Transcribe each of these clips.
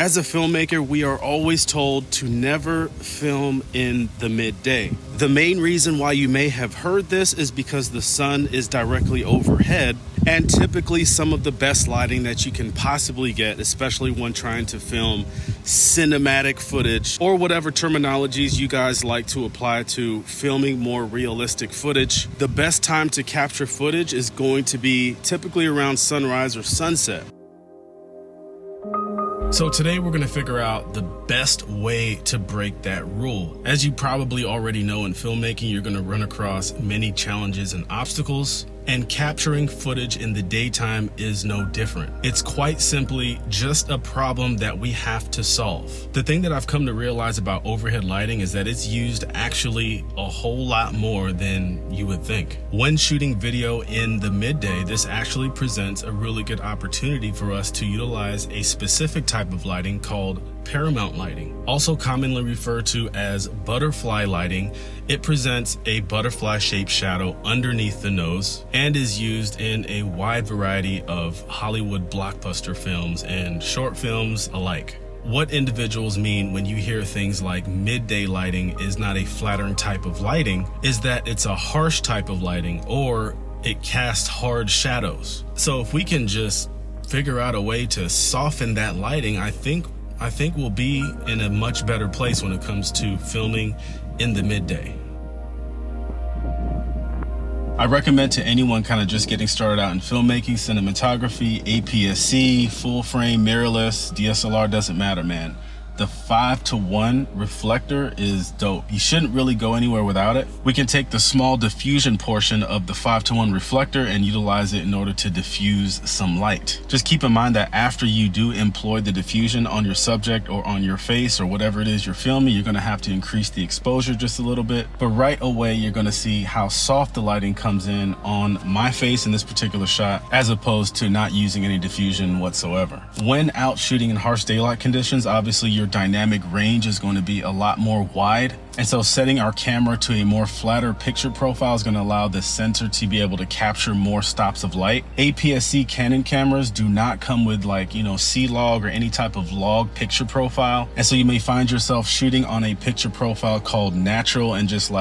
As a filmmaker, we are always told to never film in the midday. The main reason why you may have heard this is because the sun is directly overhead, and typically some of the best lighting that you can possibly get, especially when trying to film cinematic footage or whatever terminologies you guys like to apply to filming more realistic footage, the best time to capture footage is going to be typically around sunrise or sunset. So today we're going to figure out the best way to break that rule. As you probably already know, in filmmaking, you're going to run across many challenges and obstacles, and capturing footage in the daytime is no different. It's quite simply just a problem that we have to solve. The thing that I've come to realize about overhead lighting is that it's used actually a whole lot more than you would think. When shooting video in the midday, this actually presents a really good opportunity for us to utilize a specific type of lighting called paramount lighting, also commonly referred to as butterfly lighting. It presents a butterfly-shaped shadow underneath the nose and is used in a wide variety of Hollywood blockbuster films and short films alike. What individuals mean when you hear things like midday lighting is not a flattering type of lighting is that it's a harsh type of lighting, or it casts hard shadows. So if we can just figure out a way to soften that lighting, I think we'll be in a much better place when it comes to filming in the midday. I recommend to anyone kind of just getting started out in filmmaking, cinematography, APS-C, full frame, mirrorless, DSLR, doesn't matter, man. The 5:1 reflector is dope. You shouldn't really go anywhere without it. We can take the small diffusion portion of the 5:1 reflector and utilize it in order to diffuse some light. Just keep in mind that after you do employ the diffusion on your subject or on your face or whatever it is you're filming, you're gonna have to increase the exposure just a little bit. But right away, you're gonna see how soft the lighting comes in on my face in this particular shot, as opposed to not using any diffusion whatsoever. When out shooting in harsh daylight conditions, obviously your dynamic range is going to be a lot more wide. And so setting our camera to a more flatter picture profile is going to allow the sensor to be able to capture more stops of light. APS-C Canon cameras do not come with C-Log or any type of log picture profile. And so you may find yourself shooting on a picture profile called natural and just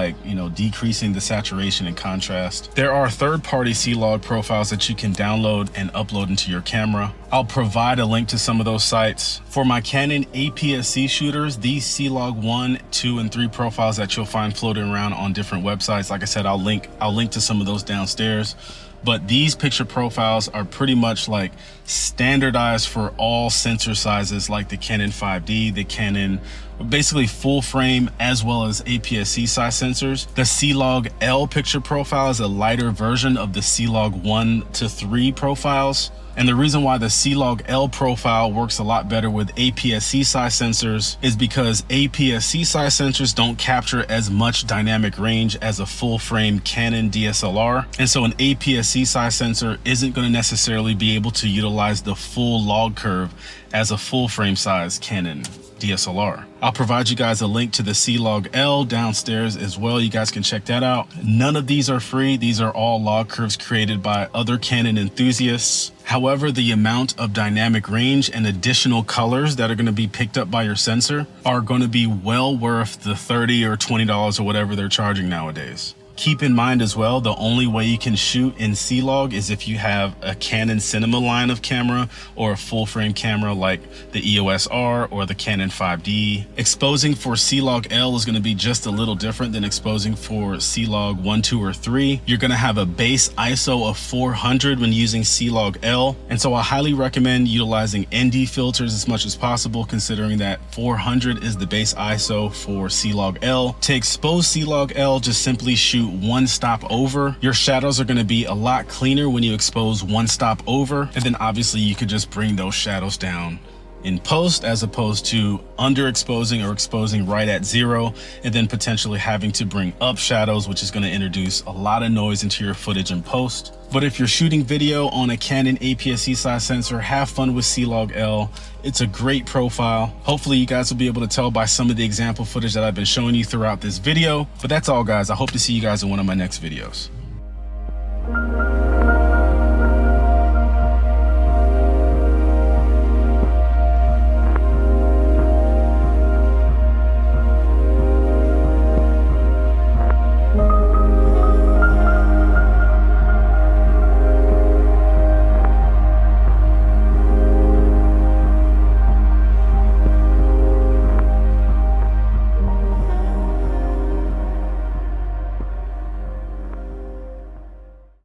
decreasing the saturation and contrast. There are third-party C-Log profiles that you can download and upload into your camera. I'll provide a link to some of those sites. For my Canon APS-C shooters, these C-Log 1, 2, and 3 profiles that you'll find floating around on different websites, like I said, I'll link to some of those downstairs. But these picture profiles are pretty much like standardized for all sensor sizes, like the Canon 5D, the Canon, basically full frame, as well as APS-C size sensors. The CLOG-L picture profile is a lighter version of the CLOG 1 to 3 profiles. And the reason why the CLOG-L profile works a lot better with APS-C size sensors is because APS-C size sensors don't capture as much dynamic range as a full frame Canon DSLR. And so an APS-C size sensor isn't going to necessarily be able to utilize the full log curve as a full frame size Canon DSLR. I'll provide you guys a link to the CLOG-L downstairs as well. You guys can check that out. None of these are free. These are all log curves created by other Canon enthusiasts. However, the amount of dynamic range and additional colors that are going to be picked up by your sensor are going to be well worth the $30 or $20 or whatever they're charging nowadays. Keep in mind as well, the only way you can shoot in C-Log is if you have a Canon Cinema line of camera or a full frame camera like the EOS R or the Canon 5D. Exposing for C-Log-L is going to be just a little different than exposing for C-Log 1, 2, or 3. You're going to have a base ISO of 400 when using C-Log-L. And so I highly recommend utilizing ND filters as much as possible, considering that 400 is the base ISO for C-Log-L. To expose C-Log-L, just simply shoot one stop over. Your shadows are going to be a lot cleaner when you expose one stop over, and then obviously you could just bring those shadows down in post, as opposed to underexposing or exposing right at zero and then potentially having to bring up shadows, which is going to introduce a lot of noise into your footage in post. But if you're shooting video on a Canon APS-C size sensor, have fun with C-Log-L. It's a great profile. Hopefully you guys will be able to tell by some of the example footage that I've been showing you throughout this video. But that's all, guys. I hope to see you guys in one of my next videos.